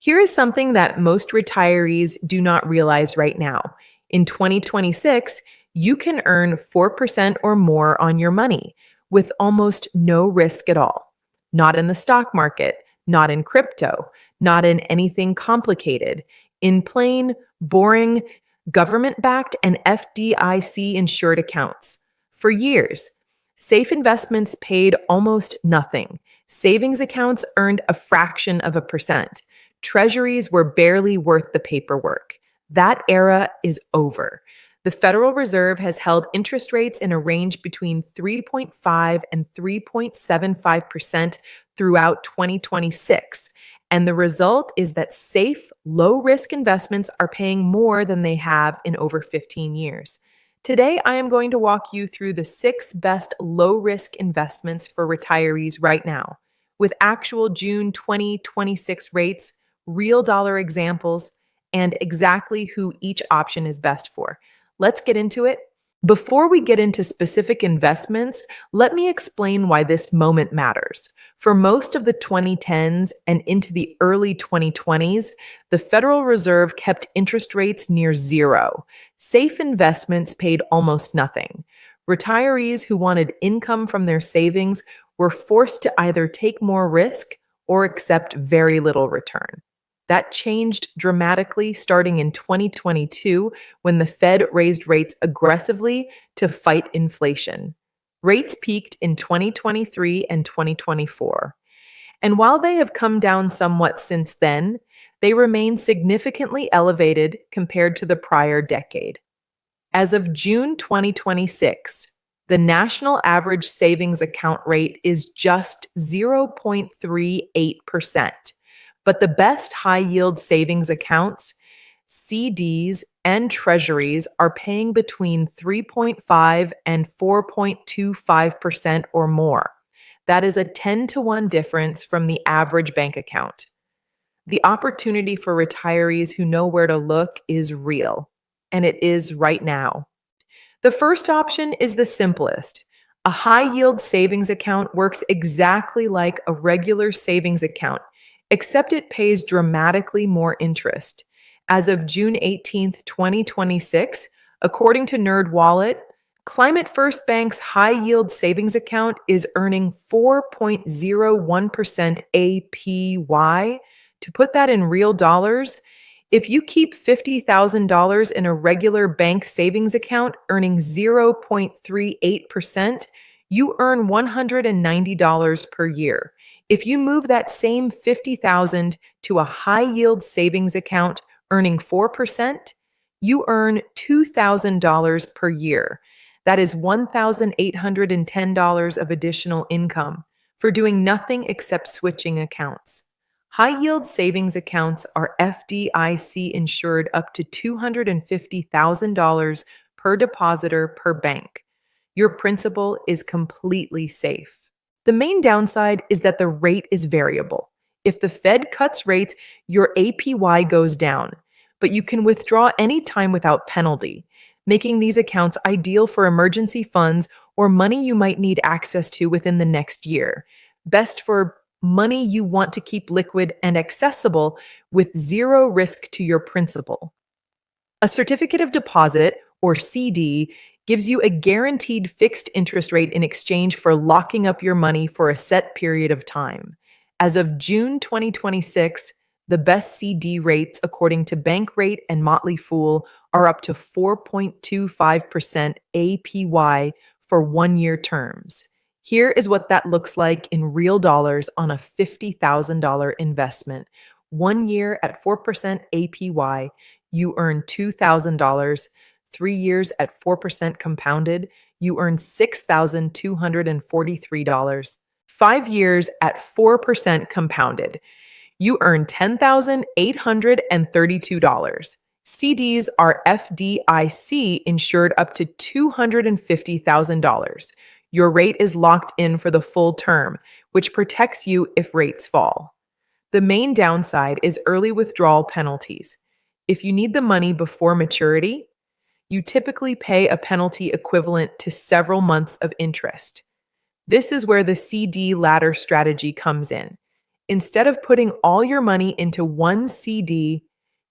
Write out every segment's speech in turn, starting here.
Here is something that most retirees do not realize right now. In 2026, you can earn 4% or more on your money with almost no risk at all. Not in the stock market, not in crypto, not in anything complicated. In plain, boring, government backed and FDIC insured accounts. For years, safe investments paid almost nothing. Savings accounts earned a fraction of a percent. Treasuries were barely worth the paperwork. That era is over. The Federal Reserve has held interest rates in a range between 3.5 and 3.75% throughout 2026. And the result is that safe, low risk investments are paying more than they have in over 15 years. Today, I am going to walk you through the 6 best low risk investments for retirees right now, with actual June 2026 rates, real dollar examples, and exactly who each option is best for. Let's get into it. Before we get into specific investments, let me explain why this moment matters. For most of the 2010s and into the early 2020s, the Federal Reserve kept interest rates near zero. Safe investments paid almost nothing. Retirees who wanted income from their savings were forced to either take more risk or accept very little return. That changed dramatically starting in 2022 when the Fed raised rates aggressively to fight inflation. Rates peaked in 2023 and 2024. And while they have come down somewhat since then, they remain significantly elevated compared to the prior decade. As of June 2026, the national average savings account rate is just 0.38%. But the best high yield savings accounts, CDs, and treasuries are paying between 3.5 and 4.25% or more. That is a 10 to 1 difference from the average bank account. The opportunity for retirees who know where to look is real, and it is right now. The first option is the simplest. A high yield savings account works exactly like a regular savings account, except it pays dramatically more interest. As of June 18th, 2026, according to NerdWallet, Climate First Bank's high yield savings account is earning 4.01% APY. To put that in real dollars, if you keep $50,000 in a regular bank savings account earning 0.38%, you earn $190 per year. If you move that same $50,000 to a high yield savings account earning 4%, you earn $2,000 per year. That is $1,810 of additional income for doing nothing except switching accounts. High yield savings accounts are FDIC insured up to $250,000 per depositor per bank. Your principal is completely safe. The main downside is that the rate is variable. If the Fed cuts rates, your APY goes down, but you can withdraw anytime without penalty, making these accounts ideal for emergency funds or money you might need access to within the next year. Best for money you want to keep liquid and accessible with zero risk to your principal. A certificate of deposit, or CD, gives you a guaranteed fixed interest rate in exchange for locking up your money for a set period of time. As of June 2026, the best CD rates, according to Bankrate and Motley Fool, are up to 4.25% APY for 1-year terms. Here is what that looks like in real dollars on a $50,000 investment. 1 year at 4% APY, you earn $2,000. 3 years at 4% compounded, you earn $6,243. 5 years at 4% compounded, you earn $10,832. CDs are FDIC insured up to $250,000. Your rate is locked in for the full term, which protects you if rates fall. The main downside is early withdrawal penalties. If you need the money before maturity, you typically pay a penalty equivalent to several months of interest. This is where the CD ladder strategy comes in. Instead of putting all your money into one CD,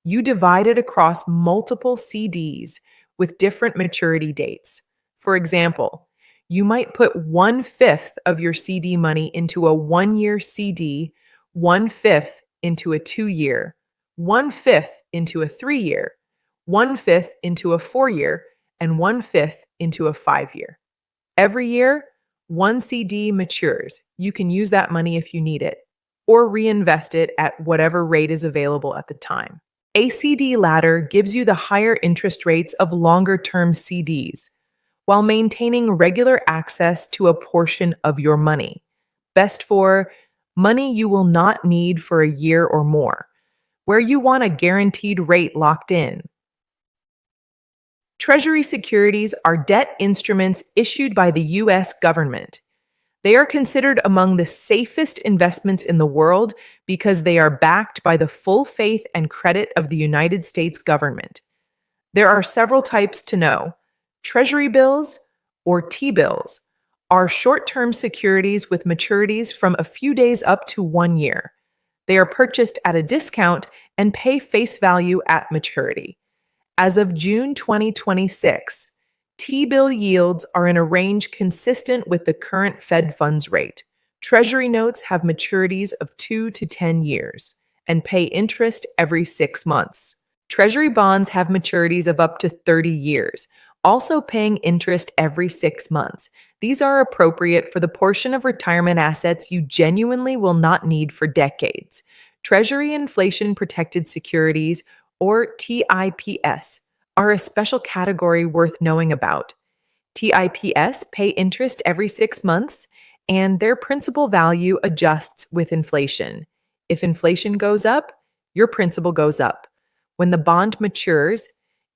you divide it across multiple CDs with different maturity dates. For example, you might put 1/5 of your CD money into a 1 year CD, 1/5 into a 2 year, 1/5 into a 3 year, 1/5 into a 4 year, and 1/5 into a 5 year. Every year, one CD matures. You can use that money if you need it, or reinvest it at whatever rate is available at the time. A CD ladder gives you the higher interest rates of longer term CDs while maintaining regular access to a portion of your money. Best for money you will not need for a year or more, where you want a guaranteed rate locked in. Treasury securities are debt instruments issued by the U.S. government. They are considered among the safest investments in the world because they are backed by the full faith and credit of the United States government. There are several types to know. Treasury bills, or T-bills, are short-term securities with maturities from a few days up to 1 year. They are purchased at a discount and pay face value at maturity. As of June 2026, T-bill yields are in a range consistent with the current Fed funds rate. Treasury notes have maturities of 2 to 10 years and pay interest every 6 months. Treasury bonds have maturities of up to 30 years, also paying interest every 6 months. These are appropriate for the portion of retirement assets you genuinely will not need for decades. Treasury inflation protected securities, or TIPS, are a special category worth knowing about. TIPS pay interest every 6 months, and their principal value adjusts with inflation. If inflation goes up, your principal goes up. When the bond matures,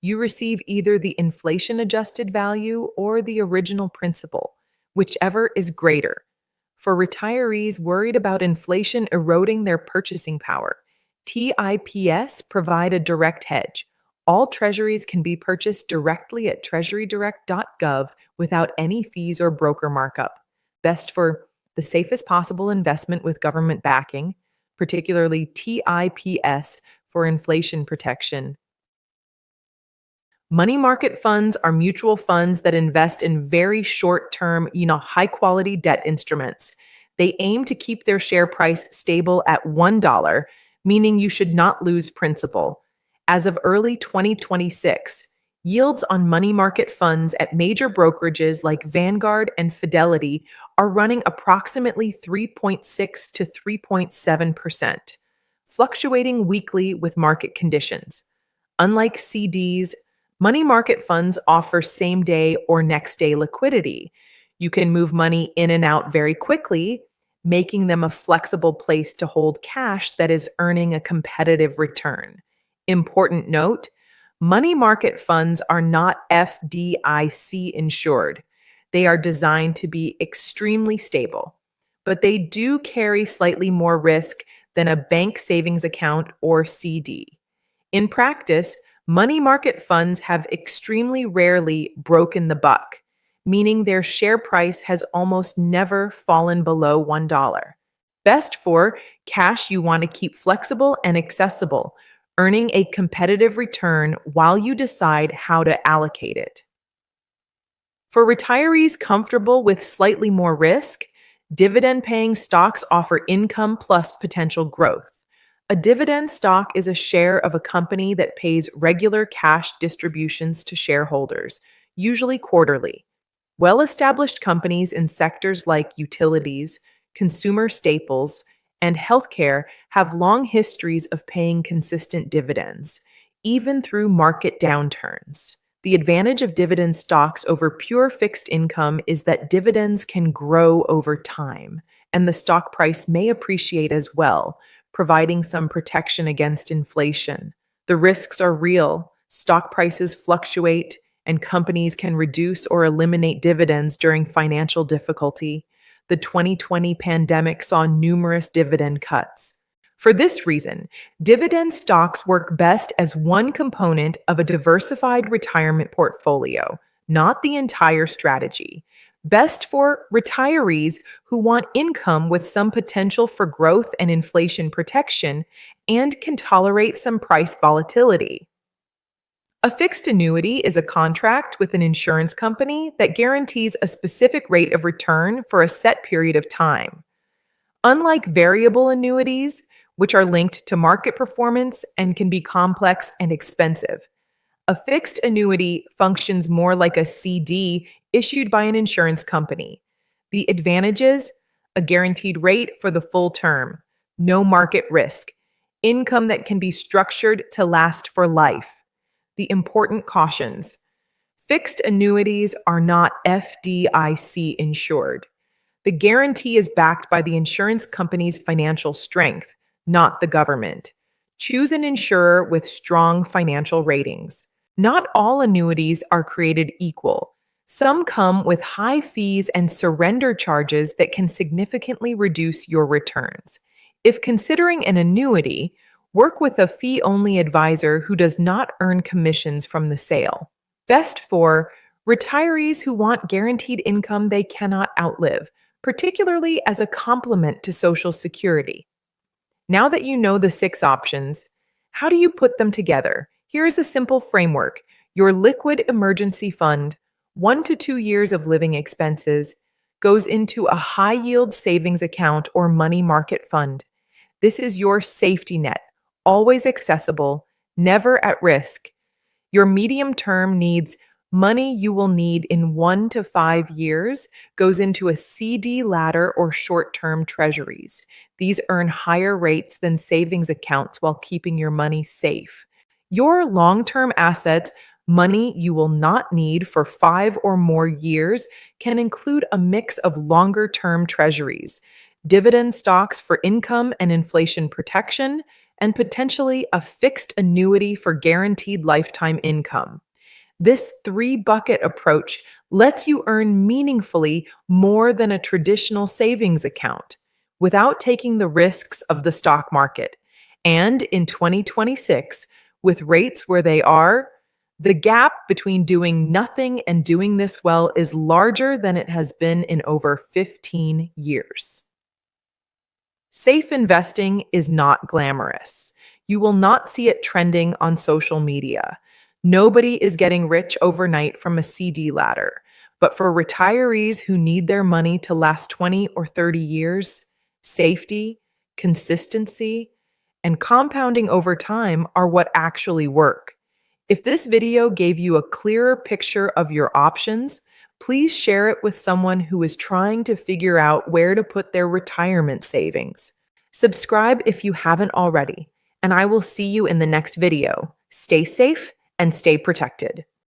you receive either the inflation adjusted value or the original principal, whichever is greater. For retirees worried about inflation eroding their purchasing power, TIPS provide a direct hedge. All treasuries can be purchased directly at treasurydirect.gov without any fees or broker markup. Best for the safest possible investment with government backing, particularly TIPS for inflation protection. Money market funds are mutual funds that invest in very short-term, high-quality debt instruments. They aim to keep their share price stable at $1, meaning you should not lose principal. As of early 2026, yields on money market funds at major brokerages like Vanguard and Fidelity are running approximately 3.6 to 3.7%, fluctuating weekly with market conditions. Unlike CDs, money market funds offer same-day or next-day liquidity. You can move money in and out very quickly, making them a flexible place to hold cash that is earning a competitive return. Important note, money market funds are not FDIC insured. They are designed to be extremely stable, but they do carry slightly more risk than a bank savings account or CD. In practice, money market funds have extremely rarely broken the buck, meaning their share price has almost never fallen below $1. Best for cash you want to keep flexible and accessible, earning a competitive return while you decide how to allocate it. For retirees comfortable with slightly more risk, dividend-paying stocks offer income plus potential growth. A dividend stock is a share of a company that pays regular cash distributions to shareholders, usually quarterly. Well-established companies in sectors like utilities, consumer staples, and healthcare have long histories of paying consistent dividends, even through market downturns. The advantage of dividend stocks over pure fixed income is that dividends can grow over time, and the stock price may appreciate as well, providing some protection against inflation. The risks are real. Stock prices fluctuate, and companies can reduce or eliminate dividends during financial difficulty. The 2020 pandemic saw numerous dividend cuts. For this reason, dividend stocks work best as one component of a diversified retirement portfolio, not the entire strategy. Best for retirees who want income with some potential for growth and inflation protection and can tolerate some price volatility. A fixed annuity is a contract with an insurance company that guarantees a specific rate of return for a set period of time. Unlike variable annuities, which are linked to market performance and can be complex and expensive, a fixed annuity functions more like a CD issued by an insurance company. The advantages: a guaranteed rate for the full term, no market risk, income that can be structured to last for life. The important cautions: fixed annuities are not FDIC insured. The guarantee is backed by the insurance company's financial strength, not the government. Choose an insurer with strong financial ratings. Not all annuities are created equal. Some come with high fees and surrender charges that can significantly reduce your returns. If considering an annuity, work with a fee-only advisor who does not earn commissions from the sale. Best for retirees who want guaranteed income they cannot outlive, particularly as a complement to Social Security. Now that you know the 6 options, how do you put them together? Here is a simple framework. Your liquid emergency fund, 1 to 2 years of living expenses, goes into a high-yield savings account or money market fund. This is your safety net, always accessible, never at risk. Your medium term needs: money you will need in 1 to 5 years, goes into a CD ladder or short-term treasuries. These earn higher rates than savings accounts while keeping your money safe. Your long-term assets, money you will not need for 5 or more years, can include a mix of longer-term treasuries, dividend stocks for income and inflation protection, and potentially a fixed annuity for guaranteed lifetime income. This 3-bucket approach lets you earn meaningfully more than a traditional savings account without taking the risks of the stock market. And in 2026, with rates where they are, the gap between doing nothing and doing this well is larger than it has been in over 15 years. Safe investing is not glamorous. You will not see it trending on social media. Nobody is getting rich overnight from a CD ladder. But for retirees who need their money to last 20 or 30 years, safety, consistency, and compounding over time are what actually work. If this video gave you a clearer picture of your options, please share it with someone who is trying to figure out where to put their retirement savings. Subscribe if you haven't already, and I will see you in the next video. Stay safe and stay protected.